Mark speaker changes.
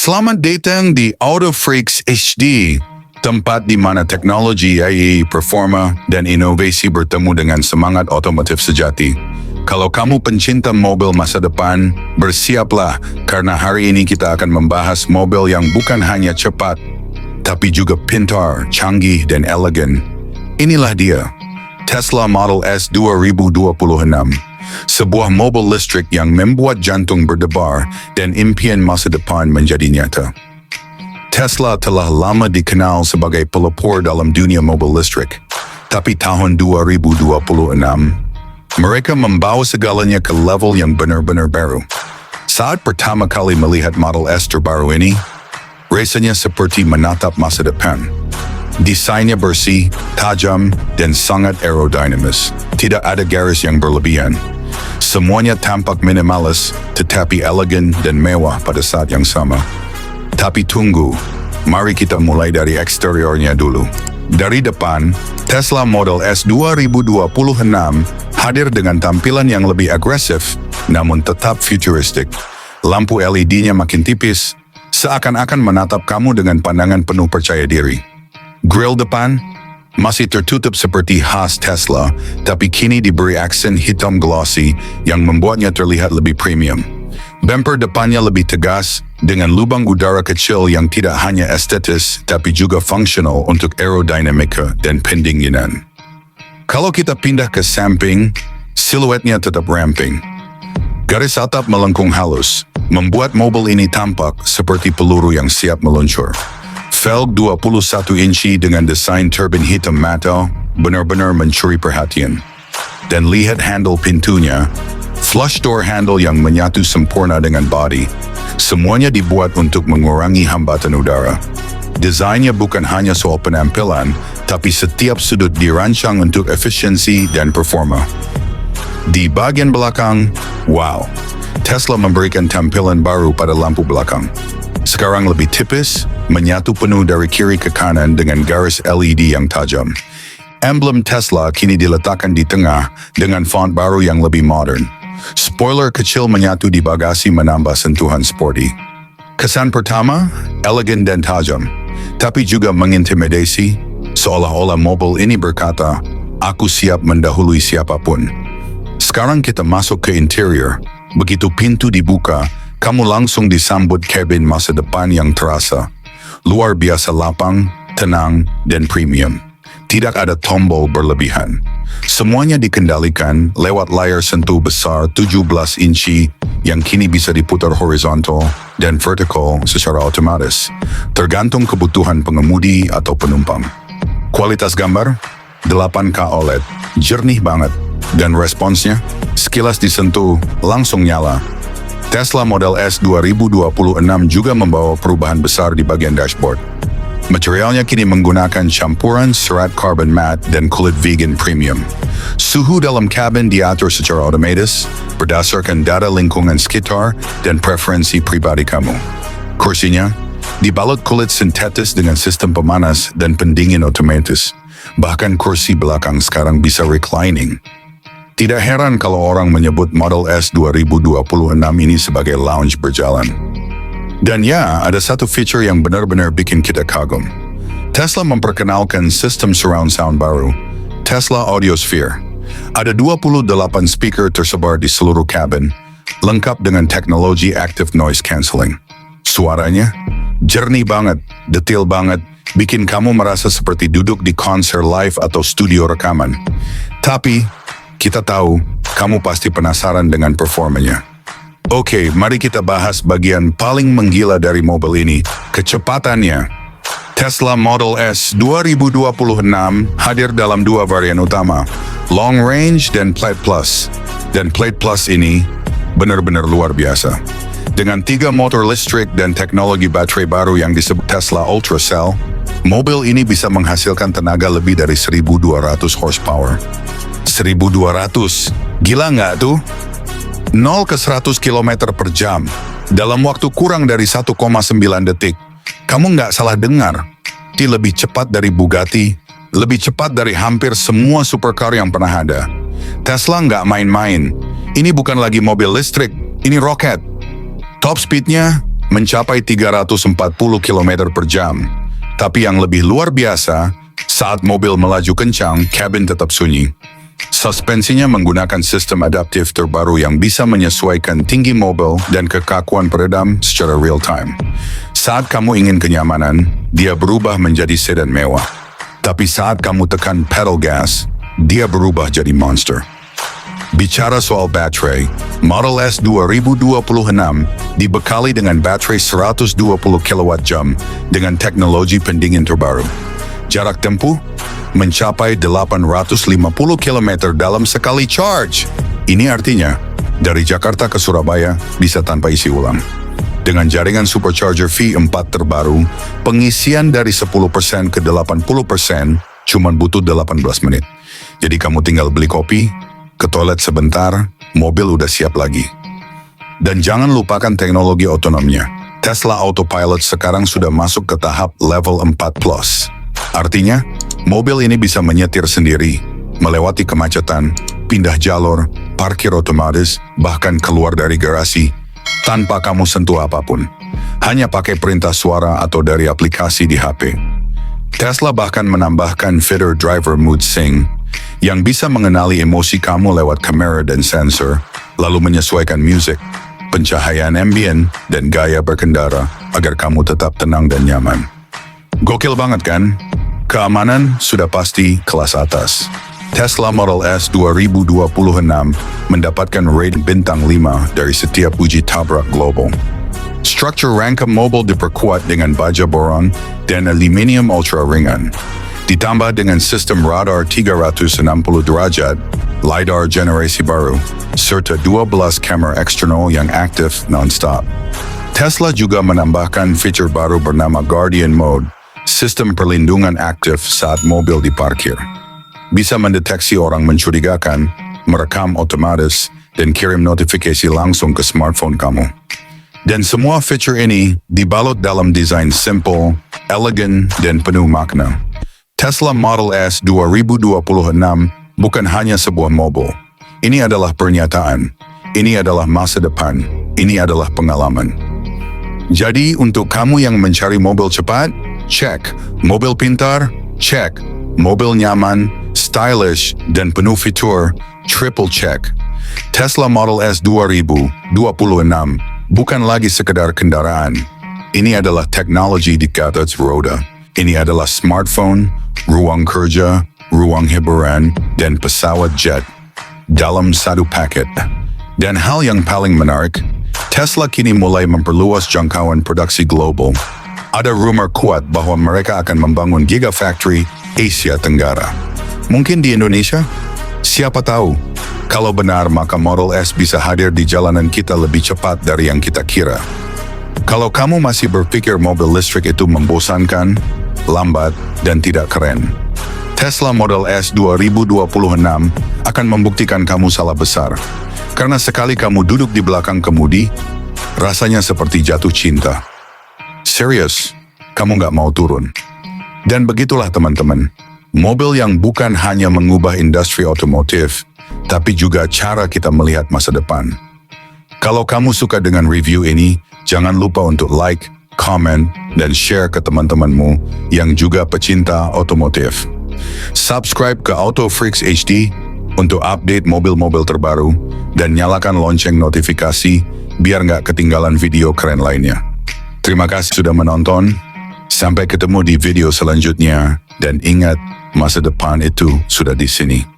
Speaker 1: Selamat datang di AutoFreaks HD, tempat di mana teknologi AI, performa, dan inovasi bertemu dengan semangat otomotif sejati. Kalau kamu pencinta mobil masa depan, bersiaplah karena hari ini kita akan membahas mobil yang bukan hanya cepat, tapi juga pintar, canggih, dan elegan. Inilah dia, Tesla Model S 2026. Sebuah mobil listrik yang membuat jantung berdebar dan impian masa depan menjadi nyata. Tesla telah lama dikenal sebagai pelopor dalam dunia mobil listrik, tapi tahun 2026, mereka membawa segalanya ke level yang benar-benar baru. Saat pertama kali melihat Model S terbaru ini, rasanya seperti menatap masa depan. Desainnya bersih, tajam, dan sangat aerodinamis. Tidak ada garis yang berlebihan. Semuanya tampak minimalis, tetapi elegan dan mewah pada saat yang sama. Tapi tunggu, mari kita mulai dari eksteriornya dulu. Dari depan, Tesla Model S 2026 hadir dengan tampilan yang lebih agresif, namun tetap futuristik. Lampu LED-nya makin tipis, seakan-akan menatap kamu dengan pandangan penuh percaya diri. Grill depan masih tertutup seperti khas Tesla, tapi kini diberi aksen hitam glossy yang membuatnya terlihat lebih premium. Bumper depannya lebih tegas, dengan lubang udara kecil yang tidak hanya estetis, tapi juga fungsional untuk aerodinamika dan pendinginan. Kalau kita pindah ke samping, siluetnya tetap ramping. Garis atap melengkung halus, membuat mobil ini tampak seperti peluru yang siap meluncur. Velg 21 inci dengan desain turbin hitam mata benar-benar mencuri perhatian. Dan lihat handle pintunya, flush door handle yang menyatu sempurna dengan body. Semuanya dibuat untuk mengurangi hambatan udara. Desainnya bukan hanya soal penampilan, tapi setiap sudut dirancang untuk efisiensi dan performa. Di bagian belakang, wow, Tesla memberikan tampilan baru pada lampu belakang. Sekarang lebih tipis, menyatu penuh dari kiri ke kanan dengan garis LED yang tajam. Emblem Tesla kini diletakkan di tengah dengan font baru yang lebih modern. Spoiler kecil menyatu di bagasi menambah sentuhan sporty. Kesan pertama, elegan dan tajam, tapi juga mengintimidasi, seolah-olah mobil ini berkata, "Aku siap mendahului siapapun." Sekarang kita masuk ke interior. Begitu pintu dibuka, kamu langsung disambut kabin masa depan yang terasa. Luar biasa lapang, tenang, dan premium. Tidak ada tombol berlebihan. Semuanya dikendalikan lewat layar sentuh besar 17 inci yang kini bisa diputar horizontal dan vertikal secara otomatis, tergantung kebutuhan pengemudi atau penumpang. Kualitas gambar, 8K OLED, jernih banget, dan responsnya, sekilas disentuh, langsung nyala. Tesla Model S 2026 juga membawa perubahan besar di bagian dashboard. Materialnya kini menggunakan campuran serat carbon matte dan kulit vegan premium. Suhu dalam kabin diatur secara otomatis, berdasarkan data lingkungan sekitar dan preferensi pribadi kamu. Kursinya dibalut kulit sintetis dengan sistem pemanas dan pendingin otomatis. Bahkan kursi belakang sekarang bisa reclining. Tidak heran kalau orang menyebut Model S 2026 ini sebagai lounge berjalan. Dan ya, ada satu feature yang benar-benar bikin kita kagum. Tesla memperkenalkan sistem surround sound baru, Tesla Audiosphere. Ada 28 speaker tersebar di seluruh kabin, lengkap dengan teknologi active noise cancelling. Suaranya jernih banget, detail banget, bikin kamu merasa seperti duduk di konser live atau studio rekaman. Tapi kita tahu, kamu pasti penasaran dengan performanya. Oke, mari kita bahas bagian paling menggila dari mobil ini, kecepatannya. Tesla Model S 2026 hadir dalam dua varian utama, Long Range dan Plaid Plus. Dan Plaid Plus ini benar-benar luar biasa. Dengan 3 motor listrik dan teknologi baterai baru yang disebut Tesla Ultra Cell, mobil ini bisa menghasilkan tenaga lebih dari 1.200 horsepower. 1.200, gila nggak tuh? 0 ke 100 km per jam, dalam waktu kurang dari 1,9 detik. Kamu nggak salah dengar, ini lebih cepat dari Bugatti, lebih cepat dari hampir semua supercar yang pernah ada. Tesla nggak main-main, ini bukan lagi mobil listrik, ini roket. Top speednya mencapai 340 km per jam. Tapi yang lebih luar biasa, saat mobil melaju kencang, kabin tetap sunyi. Suspensinya menggunakan sistem adaptif terbaru yang bisa menyesuaikan tinggi mobil dan kekakuan peredam secara real time. Saat kamu ingin kenyamanan, dia berubah menjadi sedan mewah. Tapi saat kamu tekan pedal gas, dia berubah jadi monster. Bicara soal baterai, Model S 2026 dibekali dengan baterai 120 kWh dengan teknologi pendingin terbaru. Jarak tempuh mencapai 850 km dalam sekali charge. Ini artinya, dari Jakarta ke Surabaya bisa tanpa isi ulang. Dengan jaringan supercharger V4 terbaru, pengisian dari 10% ke 80% cuma butuh 18 menit. Jadi kamu tinggal beli kopi, ke toilet sebentar, mobil udah siap lagi. Dan jangan lupakan teknologi otonomnya. Tesla Autopilot sekarang sudah masuk ke tahap level 4+. Artinya, mobil ini bisa menyetir sendiri, melewati kemacetan, pindah jalur, parkir otomatis, bahkan keluar dari garasi, tanpa kamu sentuh apapun. Hanya pakai perintah suara atau dari aplikasi di HP. Tesla bahkan menambahkan fitur driver mood sync, yang bisa mengenali emosi kamu lewat kamera dan sensor, lalu menyesuaikan musik, pencahayaan ambient, dan gaya berkendara agar kamu tetap tenang dan nyaman. Gokil banget kan? Keamanan sudah pasti kelas atas. Tesla Model S 2026 mendapatkan rating bintang 5 dari setiap uji tabrak global. Struktur rangka mobil diperkuat dengan baja boron dan aluminium ultra ringan. Ditambah dengan sistem radar 360 derajat, LiDAR generasi baru, serta 12 kamera eksternal yang aktif non-stop. Tesla juga menambahkan fitur baru bernama Guardian Mode, sistem perlindungan aktif saat mobil diparkir. Bisa mendeteksi orang mencurigakan, merekam otomatis, dan kirim notifikasi langsung ke smartphone kamu. Dan semua fitur ini dibalut dalam desain simple, elegan, dan penuh makna. Tesla Model S 2026 bukan hanya sebuah mobil. Ini adalah pernyataan. Ini adalah masa depan. Ini adalah pengalaman. Jadi untuk kamu yang mencari mobil cepat, cek. Mobil pintar, cek. Mobil nyaman, stylish, dan penuh fitur, triple check. Tesla Model S 2026 bukan lagi sekedar kendaraan. Ini adalah teknologi di atas roda. Ini adalah smartphone, ruang kerja, ruang hiburan, dan pesawat jet dalam satu paket. Dan hal yang paling menarik, Tesla kini mulai memperluas jangkauan produksi global. Ada rumor kuat bahwa mereka akan membangun Gigafactory Asia Tenggara. Mungkin di Indonesia? Siapa tahu? Kalau benar, maka Model S bisa hadir di jalanan kita lebih cepat dari yang kita kira. Kalau kamu masih berpikir mobil listrik itu membosankan, lambat, dan tidak keren, Tesla Model S 2026 akan membuktikan kamu salah besar. Karena sekali kamu duduk di belakang kemudi, rasanya seperti jatuh cinta. Serius, kamu nggak mau turun. Dan begitulah teman-teman, mobil yang bukan hanya mengubah industri otomotif, tapi juga cara kita melihat masa depan. Kalau kamu suka dengan review ini, jangan lupa untuk like, comment, dan share ke teman-temanmu yang juga pecinta otomotif. Subscribe ke AutoFreaks HD untuk update mobil-mobil terbaru dan nyalakan lonceng notifikasi biar nggak ketinggalan video keren lainnya. Terima kasih sudah menonton. Sampai ketemu di video selanjutnya dan ingat, masa depan itu sudah di sini.